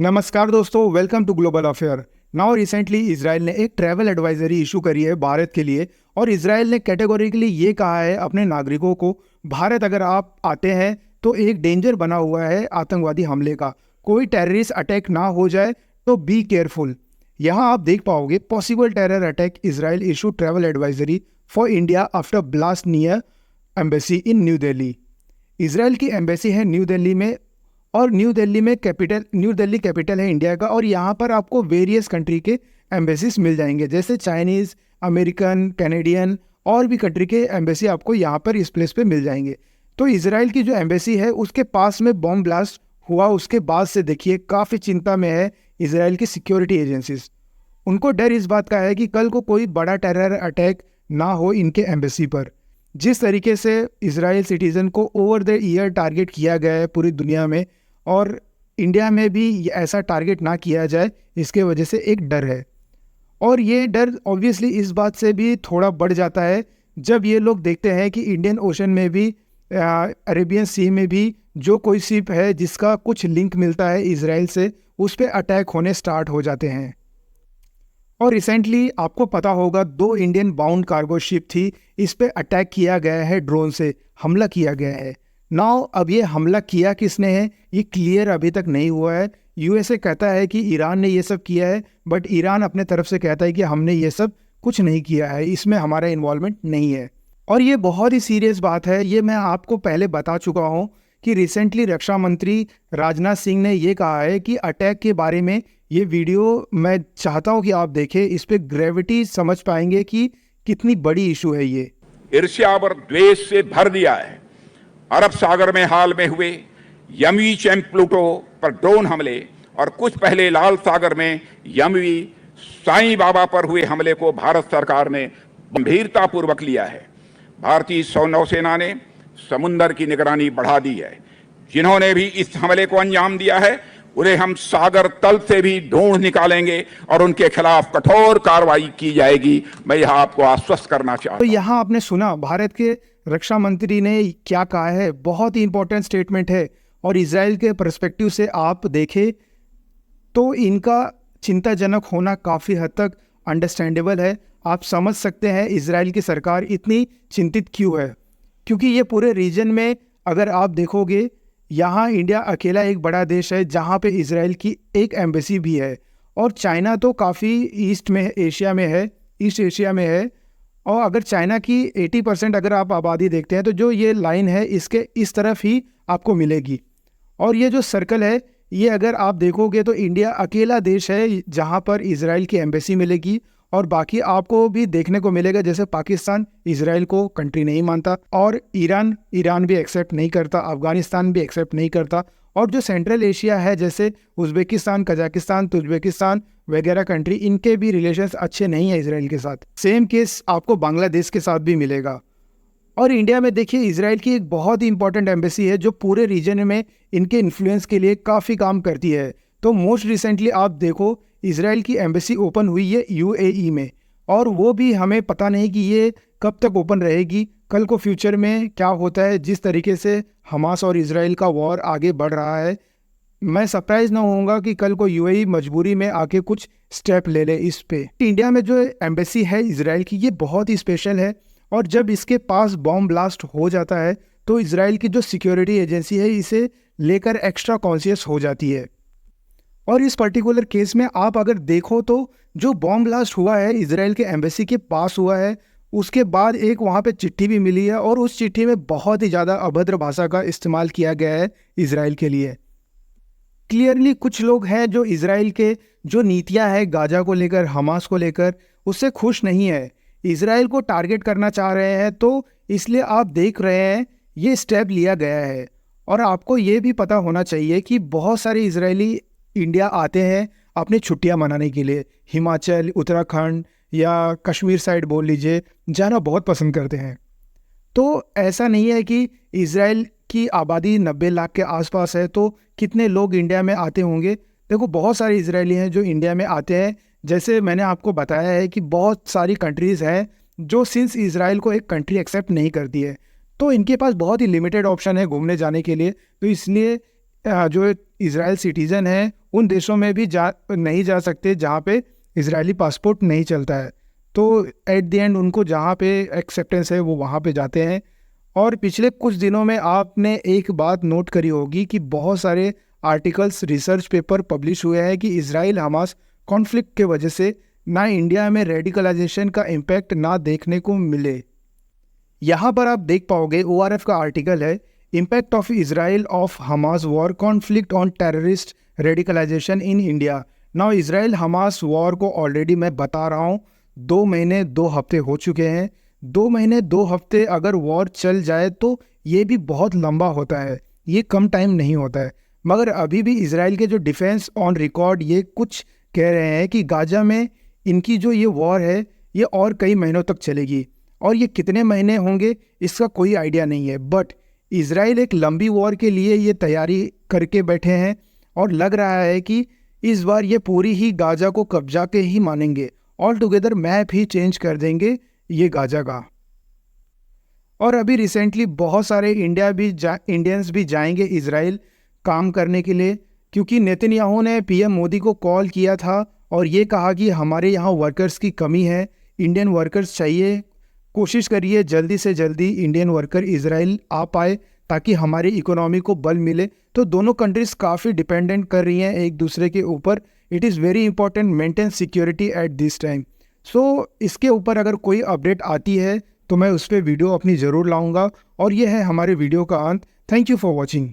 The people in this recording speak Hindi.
नमस्कार दोस्तों, welcome to global affair. Now recently Israel ने एक ट्रैवल एडवाइजरी इशू करी है भारत के लिए, और इजराइल ने कैटेगोरिकली ये कहा है अपने नागरिकों को, भारत अगर आप आते हैं तो एक डेंजर बना हुआ है आतंकवादी हमले का। कोई टेररिस्ट अटैक ना हो जाए तो बी केयरफुल। यहाँ आप देख पाओगे possible terror attack, Israel issue travel advisory for India after blast near embassy in new Delhi. Israel की एम्बेसी है न्यू दिल्ली में, और न्यू दिल्ली कैपिटल है इंडिया का, और यहाँ पर आपको वेरियस कंट्री के एम्बेसीज मिल जाएंगे, जैसे चाइनीज़, अमेरिकन, कैनेडियन और भी कंट्री के एम्बेसी आपको यहाँ पर इस प्लेस पे मिल जाएंगे। तो इजराइल की जो एम्बेसी है उसके पास में बॉम्ब ब्लास्ट हुआ, उसके बाद से देखिए काफ़ी चिंता में है इजराइल की सिक्योरिटी एजेंसीज। उनको डर इस बात का है कि कल को कोई बड़ा टेरर अटैक ना हो इनके एम्बेसी पर। जिस तरीके से इजराइल सिटीज़न को ओवर द ईयर टारगेट किया गया है पूरी दुनिया में, और इंडिया में भी ऐसा टारगेट ना किया जाए, इसके वजह से एक डर है। और ये डर ऑब्वियसली इस बात से भी थोड़ा बढ़ जाता है जब ये लोग देखते हैं कि इंडियन ओशन में भी, अरेबियन सी में भी जो कोई शिप है जिसका कुछ लिंक मिलता है इजराइल से, उस पर अटैक होने स्टार्ट हो जाते हैं। और रिसेंटली आपको पता होगा 2 इंडियन बाउंड कार्गो शिप थी, इस पे अटैक किया गया है, ड्रोन से हमला किया गया है। नाउ अब ये हमला किया किसने है ये क्लियर अभी तक नहीं हुआ है। यूएसए कहता है कि ईरान ने ये सब किया है, बट ईरान अपने तरफ से कहता है कि हमने ये सब कुछ नहीं किया है, इसमें हमारा इन्वॉल्वमेंट नहीं है। और ये बहुत ही सीरियस बात है, ये मैं आपको पहले बता चुका हूँ कि रिसेंटली रक्षा मंत्री राजनाथ सिंह ने ये कहा है कि अटैक के बारे में ये वीडियो मैं चाहता हूँ कि आप देखें, इस पे ग्रेविटी समझ पाएंगे कि कितनी बड़ी इशू है ये। ईर्ष्या और द्वेष से भर दिया है। अरब सागर में हाल में हुए यमवी चैंप प्लूटो पर ड्रोन हमले और कुछ पहले लाल सागर में यमवी साईं बाबा पर हुए हमले को भारत सरकार ने गंभीरतापूर्वक लिया है। भारतीय नौसेना ने समुद्र की निगरानी बढ़ा दी है। जिन्होंने भी इस हमले को अंजाम दिया है उन्हें हम सागर तल से भी ढूंढ निकालेंगे और उनके खिलाफ कठोर कार्रवाई की जाएगी। मैं यह आपको आश्वस्त करना चाहता हूं। तो यहाँ आपने सुना भारत के रक्षा मंत्री ने क्या कहा है, बहुत ही इंपॉर्टेंट स्टेटमेंट है। और इजराइल के पर्सपेक्टिव से आप देखें तो इनका चिंताजनक होना काफ़ी हद तक अंडरस्टैंडेबल है। आप समझ सकते हैं इजराइल की सरकार इतनी चिंतित क्यों है, क्योंकि ये पूरे रीजन में अगर आप देखोगे, यहाँ इंडिया अकेला एक बड़ा देश है जहाँ पे इजराइल की एक एम्बेसी भी है, और चाइना तो काफ़ी ईस्ट में, एशिया में है, ईस्ट एशिया में है। और अगर चाइना की 80% अगर आप आबादी देखते हैं तो जो ये लाइन है इसके इस तरफ ही आपको मिलेगी। और ये जो सर्कल है ये अगर आप देखोगे तो इंडिया अकेला देश है जहाँ पर इजराइल की एम्बेसी मिलेगी, और बाकी आपको भी देखने को मिलेगा जैसे पाकिस्तान इजराइल को कंट्री नहीं मानता, और ईरान भी एक्सेप्ट नहीं करता, अफगानिस्तान भी एक्सेप्ट नहीं करता, और जो सेंट्रल एशिया है जैसे उज़्बेकिस्तान, कजाकिस्तान, तुर्कमेनिस्तान वगैरह कंट्री, इनके भी रिलेशंस अच्छे नहीं है इजराइल के साथ। सेम केस आपको बांग्लादेश के साथ भी मिलेगा। और इंडिया में देखिए इजराइल की एक बहुत ही इंपॉर्टेंट एम्बेसी है जो पूरे रीजन में इनके इन्फ्लुएंस के लिए काफ़ी काम करती है। तो मोस्ट रिसेंटली आप देखो इजराइल की एम्बेसी ओपन हुई है यूएई में, और वो भी हमें पता नहीं कि ये कब तक ओपन रहेगी, कल को फ्यूचर में क्या होता है। जिस तरीके से हमास और इजराइल का वॉर आगे बढ़ रहा है, मैं सरप्राइज ना होऊंगा कि कल को यूएई मजबूरी में आके कुछ स्टेप ले ले इस पे। इंडिया में जो एम्बेसी है इजराइल की ये बहुत ही स्पेशल है, और जब इसके पास बॉम्ब ब्लास्ट हो जाता है तो इजराइल की जो सिक्योरिटी एजेंसी है इसे लेकर एक्स्ट्रा कॉन्शियस हो जाती है। और इस पर्टिकुलर केस में आप अगर देखो तो जो बॉम्ब ब्लास्ट हुआ है इजराइल के एम्बेसी के पास हुआ है, उसके बाद एक वहाँ पे चिट्ठी भी मिली है, और उस चिट्ठी में बहुत ही ज़्यादा अभद्र भाषा का इस्तेमाल किया गया है इजराइल के लिए। क्लियरली कुछ लोग हैं जो इजराइल के जो नीतियां हैं गाजा को लेकर, हमास को लेकर, उससे खुश नहीं है, इजराइल को टारगेट करना चाह रहे हैं। तो इसलिए आप देख रहे हैं ये स्टेप लिया गया है। और आपको ये भी पता होना चाहिए कि बहुत सारे इजरायली इंडिया आते हैं अपनी छुट्टियां मनाने के लिए, हिमाचल, उत्तराखंड या कश्मीर साइड बोल लीजिए, जाना बहुत पसंद करते हैं। तो ऐसा नहीं है कि इजराइल की आबादी 90 लाख के आसपास है तो कितने लोग इंडिया में आते होंगे। देखो बहुत सारे इजरायली हैं जो इंडिया में आते हैं, जैसे मैंने आपको बताया है कि बहुत सारी कंट्रीज़ हैं जो सिंस इजराइल को एक कंट्री एक्सेप्ट नहीं करती है, तो इनके पास बहुत ही लिमिटेड ऑप्शन है घूमने जाने के लिए। तो इसलिए जो इजराइल सिटीज़न है उन देशों में भी नहीं जा सकते जहाँ पे इजरायली पासपोर्ट नहीं चलता है। तो एट द एंड उनको जहाँ पे एक्सेप्टेंस है वो वहाँ पे जाते हैं। और पिछले कुछ दिनों में आपने एक बात नोट करी होगी कि बहुत सारे आर्टिकल्स, रिसर्च पेपर पब्लिश हुए हैं कि इजराइल हमास कॉन्फ्लिक्ट के वजह से ना इंडिया में रेडिकलाइजेशन का इम्पैक्ट ना देखने को मिले। यहाँ पर आप देख पाओगे ORF का आर्टिकल है, impact of Israel of Hamas war conflict on terrorist radicalisation in India. Now Israel Hamas war को ऑलरेडी मैं बता रहा हूँ 2 महीने 2 हफ्ते हो चुके हैं। 2 महीने 2 हफ्ते अगर वॉर चल जाए तो ये भी बहुत लंबा होता है, ये कम टाइम नहीं होता है। मगर अभी भी इजराइल के जो डिफेंस ऑन रिकॉर्ड ये कुछ कह रहे हैं कि गाजा में इनकी जो ये वॉर है ये और कई महीनों तक चलेगी, और ये कितने महीने होंगे इसका कोई आइडिया नहीं है। बट इजराइल एक लंबी वॉर के लिए ये तैयारी करके बैठे हैं और लग रहा है कि इस बार ये पूरी ही गाजा को कब्जा के ही मानेंगे, ऑल टुगेदर मैप ही चेंज कर देंगे ये गाजा का। और अभी रिसेंटली बहुत सारे इंडियंस भी जाएंगे इजराइल काम करने के लिए, क्योंकि नेतन्याहू ने PM मोदी को कॉल किया था और ये कहा कि हमारे यहाँ वर्कर्स की कमी है, इंडियन वर्कर्स चाहिए, कोशिश करिए जल्दी से जल्दी इंडियन वर्कर इजराइल आ पाए ताकि हमारी इकोनॉमी को बल मिले। तो दोनों कंट्रीज़ काफ़ी डिपेंडेंट कर रही हैं एक दूसरे के ऊपर। It is very important maintain security at this time. So इसके ऊपर अगर कोई अपडेट आती है तो मैं उस पर वीडियो अपनी ज़रूर लाऊंगा। और ये है हमारे वीडियो का अंत। Thank you for watching.